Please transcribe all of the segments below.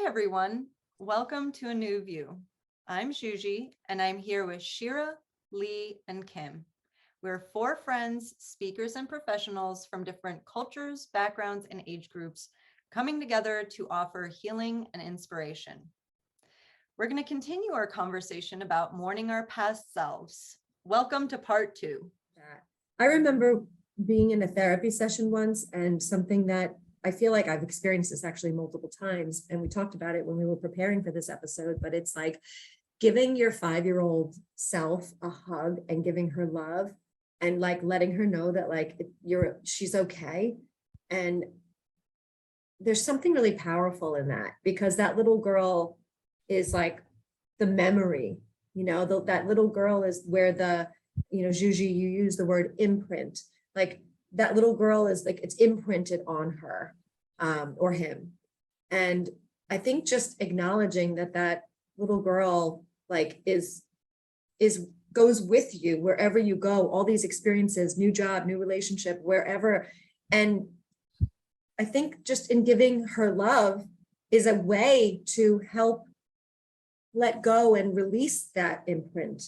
everyone. Welcome to A New View. I'm Juji, and I'm here with Shira, Lee, and Kim. We're four friends, speakers, and professionals from different cultures, backgrounds, and age groups coming together to offer healing and inspiration. We're going to continue our conversation about mourning our past selves. Welcome to part 2. I remember being in a therapy session once, and something that I feel like I've experienced this actually multiple times, and we talked about it when we were preparing for this episode, but it's like giving your 5-year-old self a hug and giving her love and like letting her know that like she's okay. And there's something really powerful in that, because that little girl is like the memory, that little girl is where Juji, you use the word imprint, like that little girl is like, it's imprinted on her or him. And I think just acknowledging that little girl like is goes with you wherever you go, all these experiences, new job, new relationship, wherever. And I think just in giving her love is a way to help let go and release that imprint,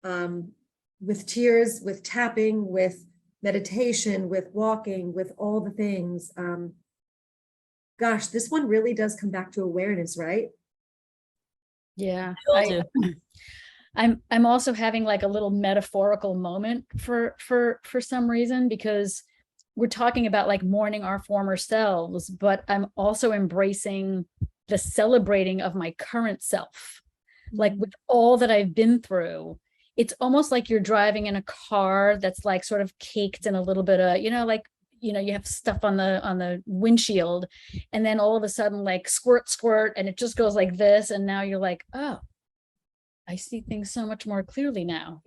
with tears, with tapping, with meditation, with walking, with all the things. Gosh, this one really does come back to awareness, right? Yeah, I'm also having like a little metaphorical moment for some reason, because we're talking about like mourning our former selves, but I'm also embracing the celebrating of my current self. Like with all that I've been through, it's almost like you're driving in a car that's like sort of caked in a little bit of, you have stuff on the windshield, and then all of a sudden like squirt, and it just goes like this. And now you're like, oh, I see things so much more clearly now,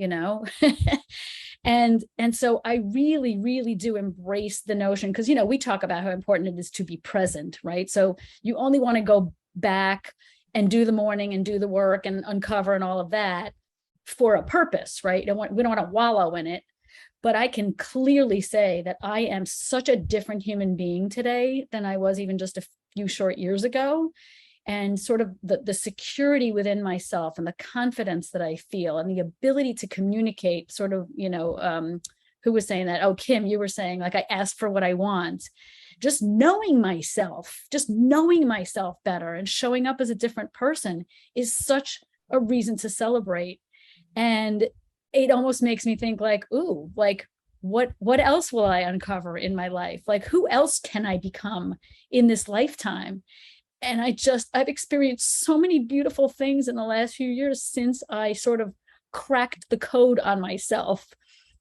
and so I really, really do embrace the notion, because, we talk about how important it is to be present, right? So you only want to go back and do the mourning and do the work and uncover and all of that for a purpose, right? We don't want to wallow in it. But I can clearly say that I am such a different human being today than I was even just a few short years ago. And sort of the security within myself and the confidence that I feel and the ability to communicate sort of, who was saying that? Oh, Kim, you were saying like, I asked for what I want. Just knowing myself better and showing up as a different person is such a reason to celebrate. And it almost makes me think like, ooh, like what else will I uncover in my life? Like, who else can I become in this lifetime? And I've experienced so many beautiful things in the last few years since I sort of cracked the code on myself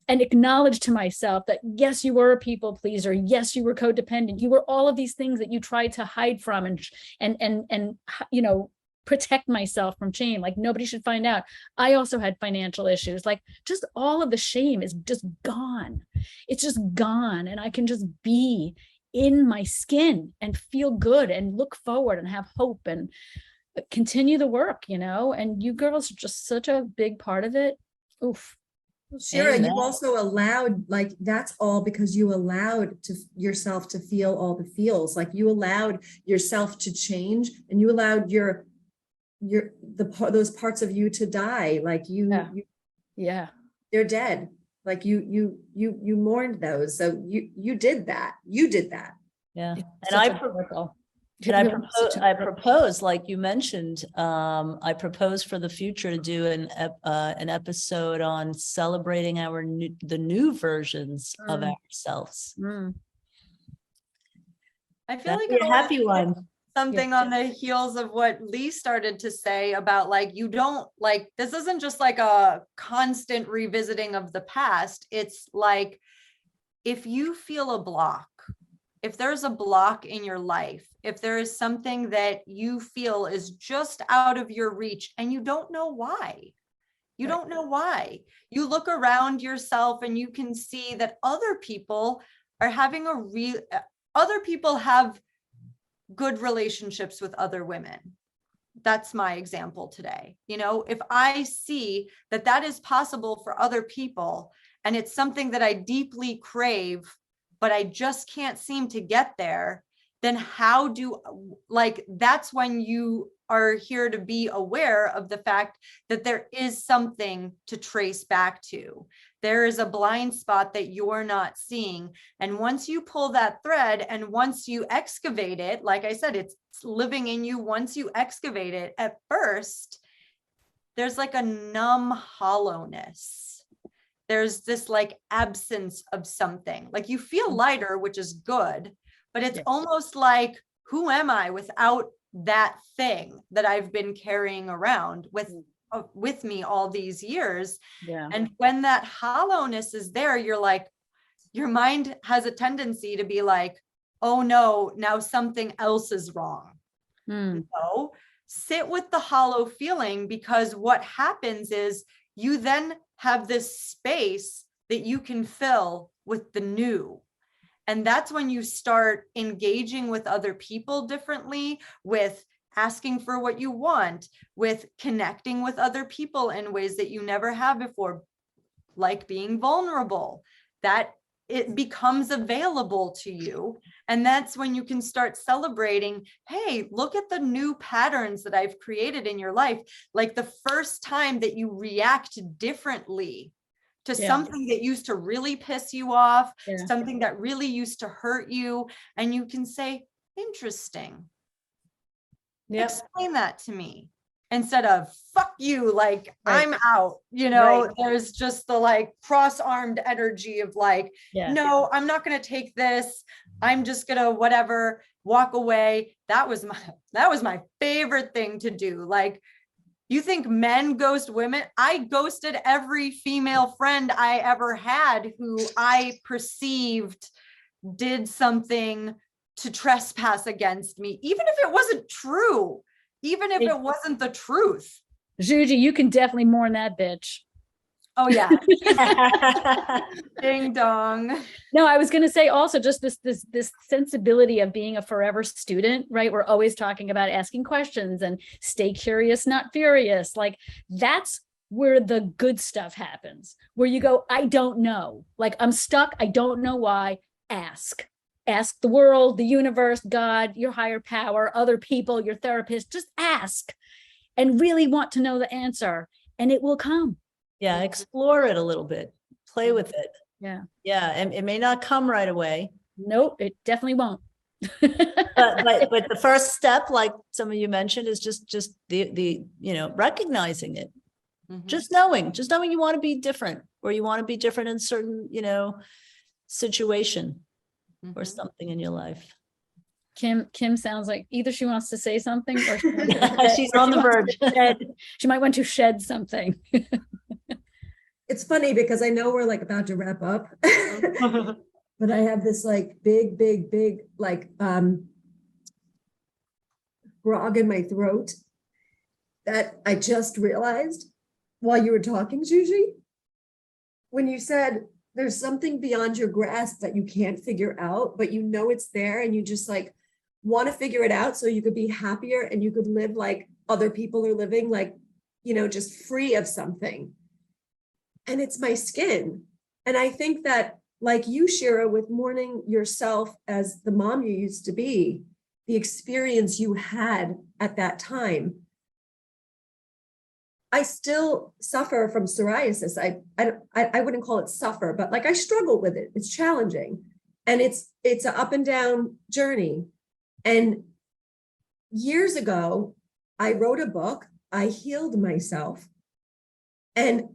and acknowledged to myself that, yes, you were a people pleaser. Yes, you were codependent. You were all of these things that you tried to hide from and protect myself from shame. Like nobody should find out. I also had financial issues. Like just all of the shame is just gone. It's just gone. And I can just be in my skin and feel good and look forward and have hope and continue the work, and you girls are just such a big part of it. Oof. Shira, you also allowed, like, that's all because you allowed yourself to feel all the feels. Like you allowed yourself to change, and you allowed those parts of you to die. Like they're dead. Like you mourned those. So you did that. Yeah. I propose, like you mentioned, I propose for the future to do an episode on celebrating the new versions of ourselves. I feel like be a happy one. Something on the heels of what Lee started to say about like, you don't like, this isn't just like a constant revisiting of the past. It's like, if you feel a block, if there's a block in your life, if there is something that you feel is just out of your reach and you don't know why, you look around yourself and you can see that other people are having other people have good relationships with other women. That's my example today. If I see that is possible for other people and it's something that I deeply crave, but I just can't seem to get there, then how do, like, that's when you are here to be aware of the fact that there is something to trace back to. There is a blind spot that you're not seeing. And once you pull that thread and once you excavate it, like I said, it's living in you. Once you excavate it, at first, there's like a numb hollowness. There's this like absence of something. Like you feel lighter, which is good, but it's almost like, who am I without that thing that I've been carrying around with me all these years? Yeah. And when that hollowness is there, you're like, your mind has a tendency to be like, oh no, now something else is wrong. No, sit with the hollow feeling, because what happens is you then have this space that you can fill with the new. And that's when you start engaging with other people differently, with asking for what you want, with connecting with other people in ways that you never have before, like being vulnerable, that it becomes available to you. And that's when you can start celebrating, hey, look at the new patterns that I've created in your life. Like the first time that you react differently to something that used to really piss you off, something that really used to hurt you. And you can say, interesting. Explain that to me. Instead of fuck you, like I'm out, there's just the like cross-armed energy of like, no, I'm not going to take this. I'm just going to whatever, walk away. That was my favorite thing to do. Like, you think men ghost women? I ghosted every female friend I ever had who I perceived did something to trespass against me, even if it wasn't true. Even if it wasn't the truth. Juji, you can definitely mourn that bitch. Oh yeah. Ding dong. No, I was going to say also just this sensibility of being a forever student, right? We're always talking about asking questions and stay curious, not furious. Like that's where the good stuff happens, where you go, I don't know. Like I'm stuck. I don't know why. Ask the world, the universe, God, your higher power, other people, your therapist, just ask and really want to know the answer and it will come. Yeah. Explore it a little bit, play with it. Yeah. Yeah. And it may not come right away. Nope. It definitely won't. but the first step, like some of you mentioned, is just the recognizing it, just knowing you want to be different, or you want to be different in certain, situation. Or something in your life. Kim sounds like either she wants to say something or she's on the verge. She might want to shed something. It's funny because I know we're like about to wrap up, but I have this like big like grog in my throat that I just realized while you were talking, Juji, when you said there's something beyond your grasp that you can't figure out, but you know it's there and you just like want to figure it out so you could be happier and you could live like other people are living, like, just free of something. And it's my skin. And I think that like you, Shira, with mourning yourself as the mom you used to be, the experience you had at that time, I still suffer from psoriasis. I wouldn't call it suffer, but like I struggle with it. It's challenging. And it's an up and down journey. And years ago, I wrote a book, I healed myself. And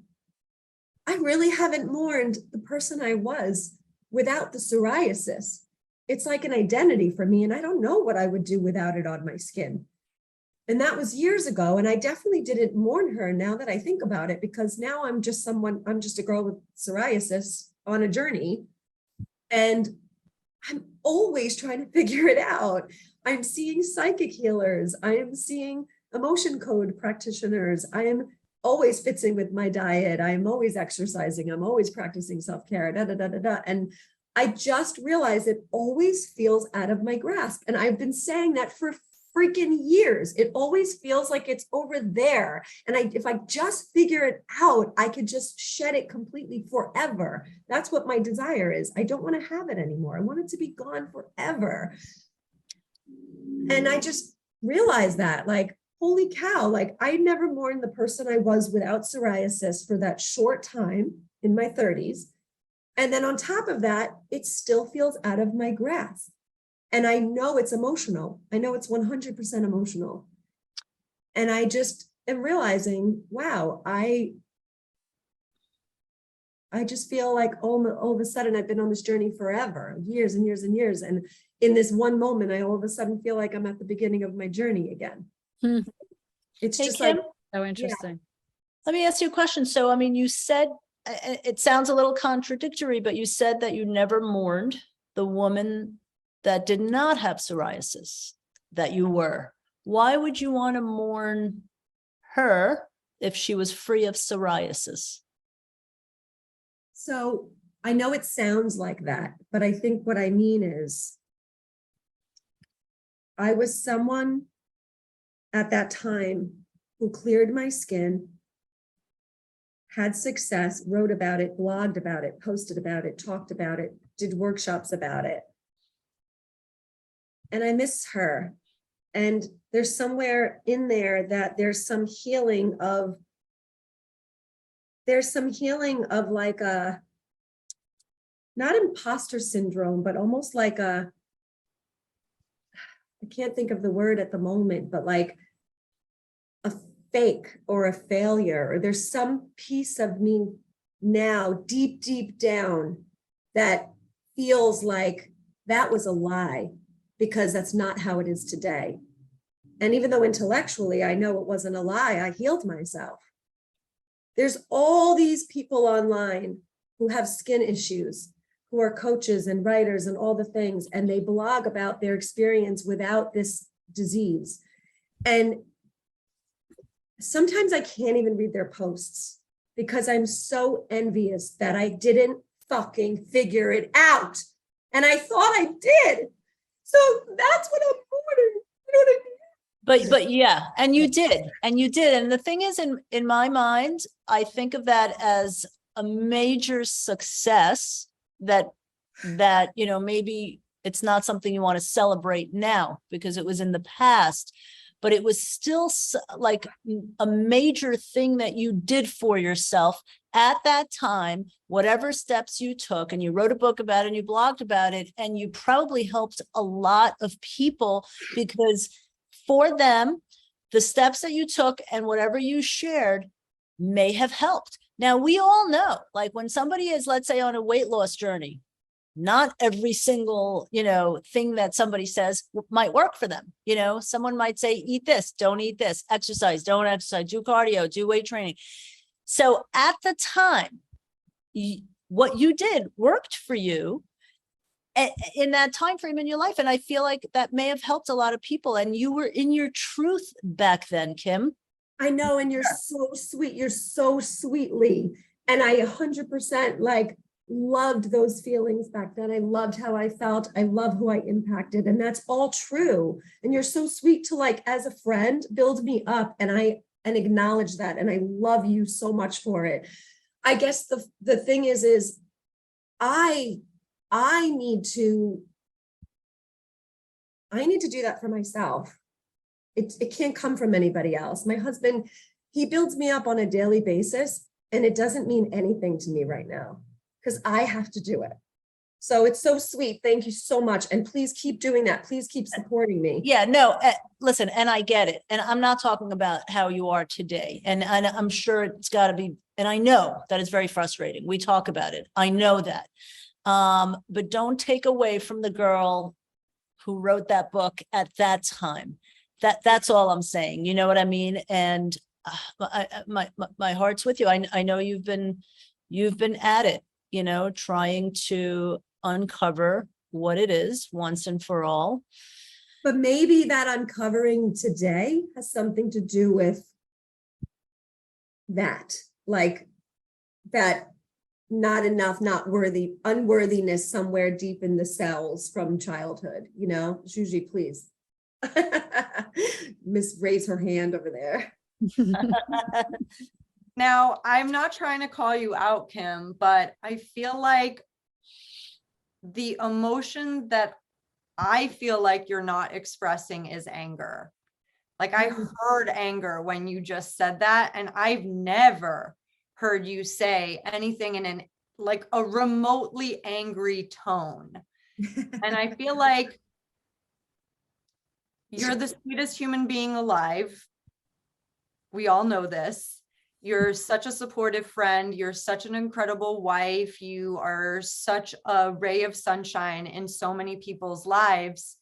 I really haven't mourned the person I was without the psoriasis. It's like an identity for me. And I don't know what I would do without it on my skin. And that was years ago. And I definitely didn't mourn her now that I think about it, because now I'm just a girl with psoriasis on a journey. And I'm always trying to figure it out. I'm seeing psychic healers. I am seeing emotion code practitioners. I am always fixing with my diet. I'm always exercising. I'm always practicing self-care, And I just realized it always feels out of my grasp. And I've been saying that for freaking years. It always feels like it's over there. And if I just figure it out, I could just shed it completely forever. That's what my desire is. I don't want to have it anymore. I want it to be gone forever. And I just realized that, like, holy cow, like I never mourned the person I was without psoriasis for that short time in my 30s. And then on top of that, it still feels out of my grasp. And I know it's emotional. I know it's 100% emotional. And I just am realizing, wow, I just feel like all of a sudden I've been on this journey forever, years and years and years. And in this one moment, I all of a sudden feel like I'm at the beginning of my journey again. Hmm. It's Hey, just Kim, like, So interesting. let me ask you a question. So, I mean, you said, it sounds a little contradictory, but you said that you never mourned the woman that did not have psoriasis, that you were. Why would you want to mourn her if she was free of psoriasis? so I know it sounds like that, but I think what I mean is I was someone at that time who cleared my skin, had success, wrote about it, blogged about it, posted about it, talked about it, did workshops about it. And I miss her. And there's somewhere in there that there's some healing of like a, not imposter syndrome, but almost like a, I can't think of the word at the moment, but like a fake or a failure, or there's some piece of me now deep, deep down that feels like that was a lie, because that's not how it is today. And even though intellectually I know it wasn't a lie, I healed myself. There's all these people online who have skin issues, who are coaches and writers and all the things, and they blog about their experience without this disease. And sometimes I can't even read their posts because I'm so envious that I didn't fucking figure it out. And I thought I did. So that's what I'm mourning. You know what I mean? But yeah, and you did. And the thing is, in my mind, I think of that as a major success that maybe it's not something you want to celebrate now because it was in the past, but it was still like a major thing that you did for yourself at that time, whatever steps you took, and you wrote a book about it and you blogged about it, and you probably helped a lot of people because for them, the steps that you took and whatever you shared may have helped. Now, we all know, like when somebody is, let's say, on a weight loss journey, not every single, thing that somebody says might work for them. Someone might say, eat this, don't eat this, exercise, don't exercise, do cardio, do weight training. So at the time, what you did worked for you in that time frame in your life. And I feel like that may have helped a lot of people. And you were in your truth back then, Kim. I know, and you're so sweet. You're so sweetly. And I 100% like loved those feelings back then. I loved how I felt. I love who I impacted. And that's all true. And you're so sweet to, like, as a friend, build me up and acknowledge that. And I love you so much for it. I guess the thing is I need to do that for myself. It can't come from anybody else. My husband, he builds me up on a daily basis, and it doesn't mean anything to me right now because I have to do it. So it's so sweet. Thank you so much. And please keep doing that. Please keep supporting me. Yeah, no, listen, and I get it. And I'm not talking about how you are today. And I'm sure it's got to be, and I know that it's very frustrating. We talk about it. I know that. But don't take away from the girl who wrote that book at that time. That's all I'm saying. You know what I mean? And my heart's with you. I know you've been at it, trying to uncover what it is once and for all. But maybe that uncovering today has something to do with that, like that not enough, not worthy, unworthiness somewhere deep in the cells from childhood, Juji, please. Miss raise her hand over there. Now, I'm not trying to call you out, Kim, but I feel like the emotion that I feel like you're not expressing is anger. Like I heard anger when you just said that, and I've never heard you say anything in an like a remotely angry tone. And I feel like you're the sweetest human being alive. We all know this. You're such a supportive friend. You're such an incredible wife. You are such a ray of sunshine in so many people's lives.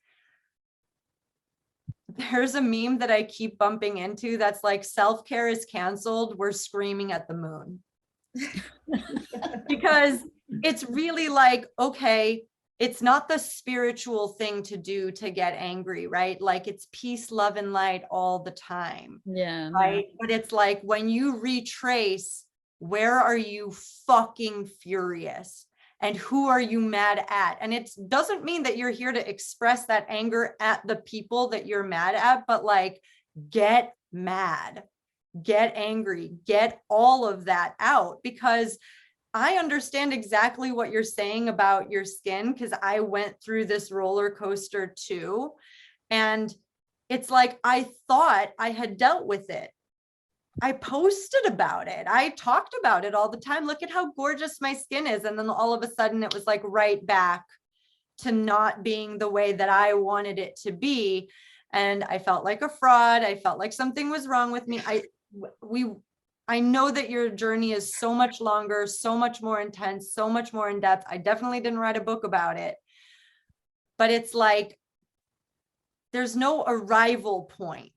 There's a meme that I keep bumping into that's like, self-care is canceled. We're screaming at the moon. Because it's really like, okay, it's not the spiritual thing to do to get angry, right? Like it's peace, love, and light all the time. Yeah. Right. But it's like when you retrace, where are you fucking furious? And who are you mad at? And it doesn't mean that you're here to express that anger at the people that you're mad at, but like, get mad, get angry, get all of that out, because I understand exactly what you're saying about your skin, because I went through this roller coaster too. And it's like, I thought I had dealt with it. I posted about it. I talked about it all the time. Look at how gorgeous my skin is. And then all of a sudden it was like right back to not being the way that I wanted it to be. And I felt like a fraud. I felt like something was wrong with me. I know that your journey is so much longer, so much more intense, so much more in depth. I definitely didn't write a book about it, but it's like, there's no arrival point.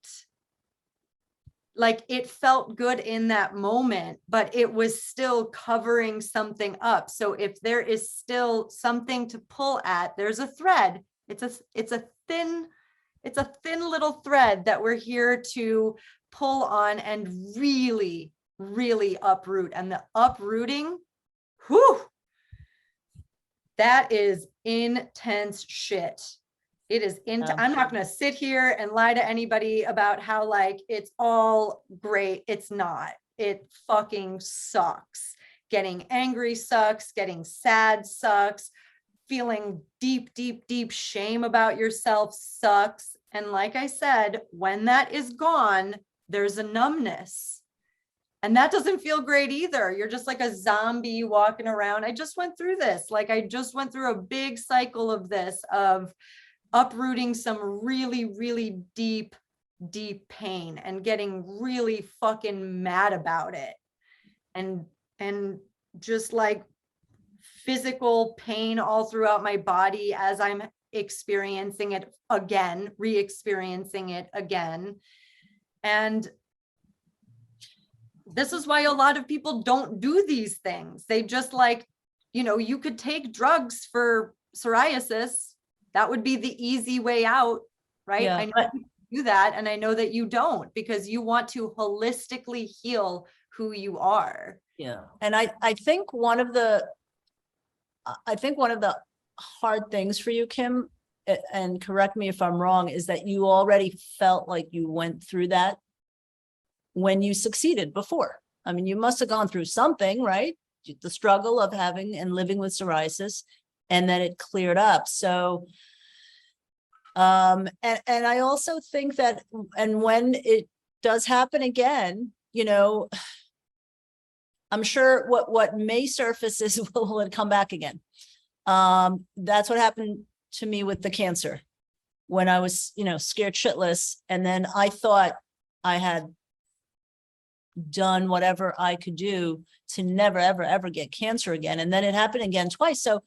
Like it felt good in that moment, but it was still covering something up. So if there is still something to pull at, there's a thread. It's a thin little thread that we're here to pull on and really, really uproot. And the uprooting, whew, that is intense shit. It is I'm not going to sit here and lie to anybody about how like it's all great. It's not. It fucking sucks. Getting angry sucks. Getting sad sucks. Feeling deep, deep, deep shame about yourself sucks. And like I said, when that is gone, there's a numbness. And that doesn't feel great either. You're just like a zombie walking around. I just went through this. Like I just went through a big cycle of this, of uprooting some really, really deep, deep pain and getting really fucking mad about it. And just like physical pain all throughout my body as I'm experiencing it again, re-experiencing it again. And this is why a lot of people don't do these things. They just like, you could take drugs for psoriasis. That would be the easy way out, right? Yeah, I know you do that, and I know that you don't, because you want to holistically heal who you are. yeah. And I think one of the hard things for you, Kim, and correct me if I'm wrong, is that you already felt like you went through that when you succeeded before. I mean, you must have gone through something, right? The struggle of having and living with psoriasis, and then it cleared up. So, and I also think that, and when it does happen again, I'm sure what may surface is, will it come back again? That's what happened to me with the cancer when I was, scared shitless. And then I thought I had done whatever I could do to never, ever, ever get cancer again. And then it happened again twice. So,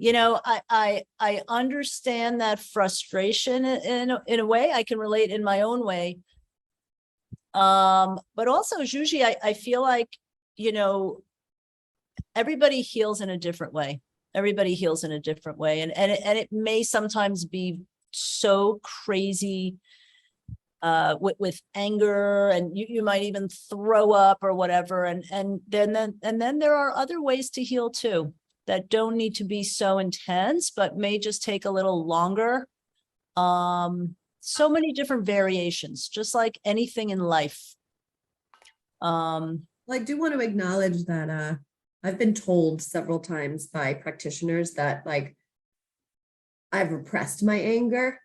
I understand that frustration in a way. I can relate in my own way. But also, usually I feel like, everybody heals in a different way. Everybody heals in a different way. And it may sometimes be so crazy with anger, and you might even throw up or whatever. And then there are other ways to heal too, that don't need to be so intense, but may just take a little longer. So many different variations, just like anything in life. Well, I do want to acknowledge that I've been told several times by practitioners that like I've repressed my anger.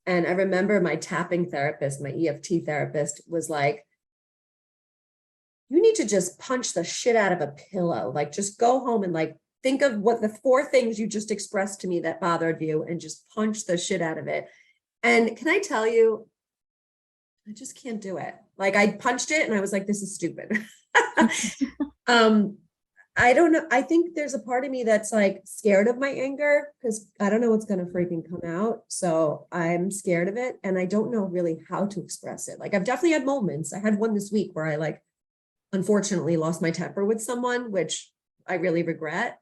And I remember my tapping therapist, my EFT therapist, was like, you need to just punch the shit out of a pillow. Like, just go home and like think of what the 4 things you just expressed to me that bothered you and just punch the shit out of it. And can I tell you, I just can't do it. Like, I punched it and I was like, this is stupid. I don't know. I think there's a part of me that's like scared of my anger because I don't know what's going to freaking come out. So I'm scared of it. And I don't know really how to express it. Like, I've definitely had moments. I had one this week where I like, unfortunately lost my temper with someone, which I really regret.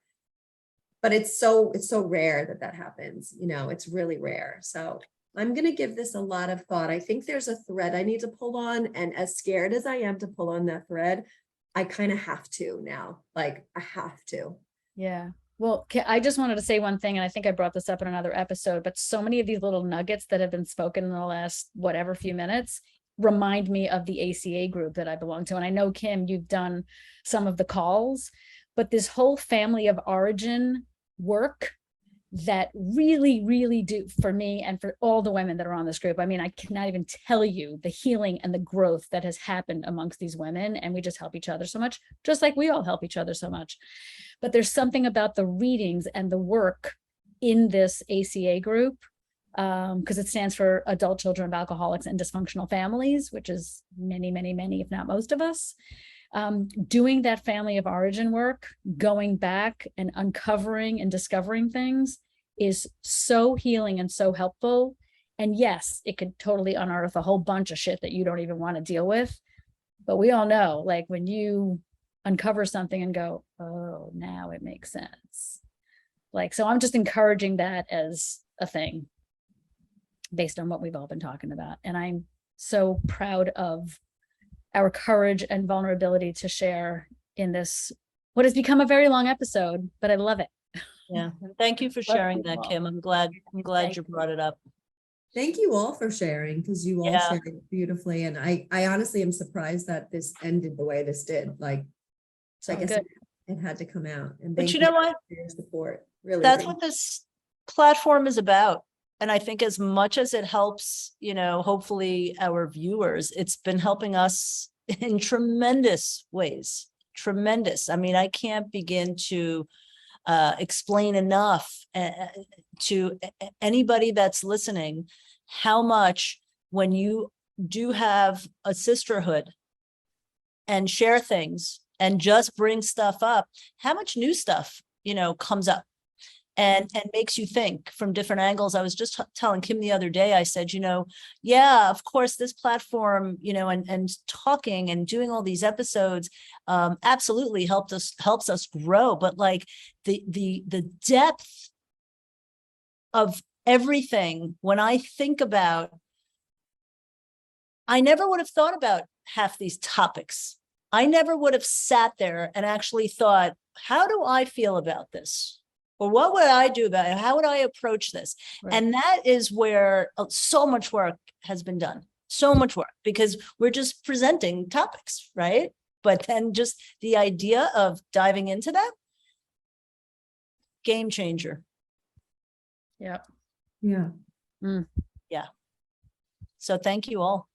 But it's so rare that that happens. You know, it's really rare. So I'm going to give this a lot of thought. I think there's a thread I need to pull on. And as scared as I am to pull on that thread, I kind of have to now. Like, I have to. Yeah. Well, I just wanted to say one thing, and I think I brought this up in another episode, but so many of these little nuggets that have been spoken in the last whatever few minutes remind me of the ACA group that I belong to. And I know, Kim, you've done some of the calls, but this whole family of origin work that really, really do for me and for all the women that are on this group. I mean, I cannot even tell you the healing and the growth that has happened amongst these women. And we just help each other so much, just like we all help each other so much. But there's something about the readings and the work in this ACA group, because it stands for Adult Children of Alcoholics and Dysfunctional Families, which is many, many, many, if not most of us. Doing that family of origin work, going back and uncovering and discovering things is so healing and so helpful. And yes, it could totally unearth a whole bunch of shit that you don't even want to deal with. But we all know, like, when you uncover something and go, oh, now it makes sense. Like, so I'm just encouraging that as a thing based on what we've all been talking about. And I'm so proud of our courage and vulnerability to share in this, what has become a very long episode, but I love it. Yeah. And thank you for sharing that, Kim. I'm glad you brought it up. Thank you all for sharing, because you all Yeah. shared it beautifully. And I honestly am surprised that this ended the way this did. Like, so I guess it had to come out. And But thank you know what? for your support. Really. That's what this platform is about. And I think as much as it helps, you know, hopefully our viewers, it's been helping us in tremendous ways. Tremendous. I mean, I can't begin to explain enough to anybody that's listening how much, when you do have a sisterhood and share things and just bring stuff up, how much new stuff, you know, comes up and makes you think from different angles. I was just telling Kim the other day, I said, you know, yeah, of course, this platform, you know, and talking and doing all these episodes absolutely helps us grow. But like the depth of everything, when I think about, I never would have thought about half these topics. I never would have sat there and actually thought, how do I feel about this? Or what would I do about it? How would I approach this? Right. And that is where so much work has been done. So much work, because we're just presenting topics, right? But then just the idea of diving into that, game changer. Yeah. Yeah. Yeah. So thank you all.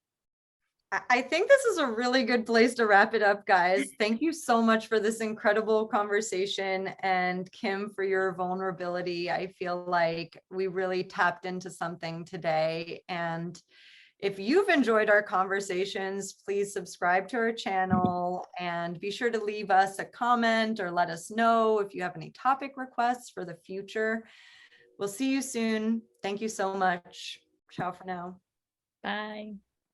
I think this is a really good place to wrap it up, guys. Thank you so much for this incredible conversation, and Kim, for your vulnerability. I feel like we really tapped into something today. And if you've enjoyed our conversations, please subscribe to our channel and be sure to leave us a comment or let us know if you have any topic requests for the future. We'll see you soon. Thank you so much. Ciao for now. Bye.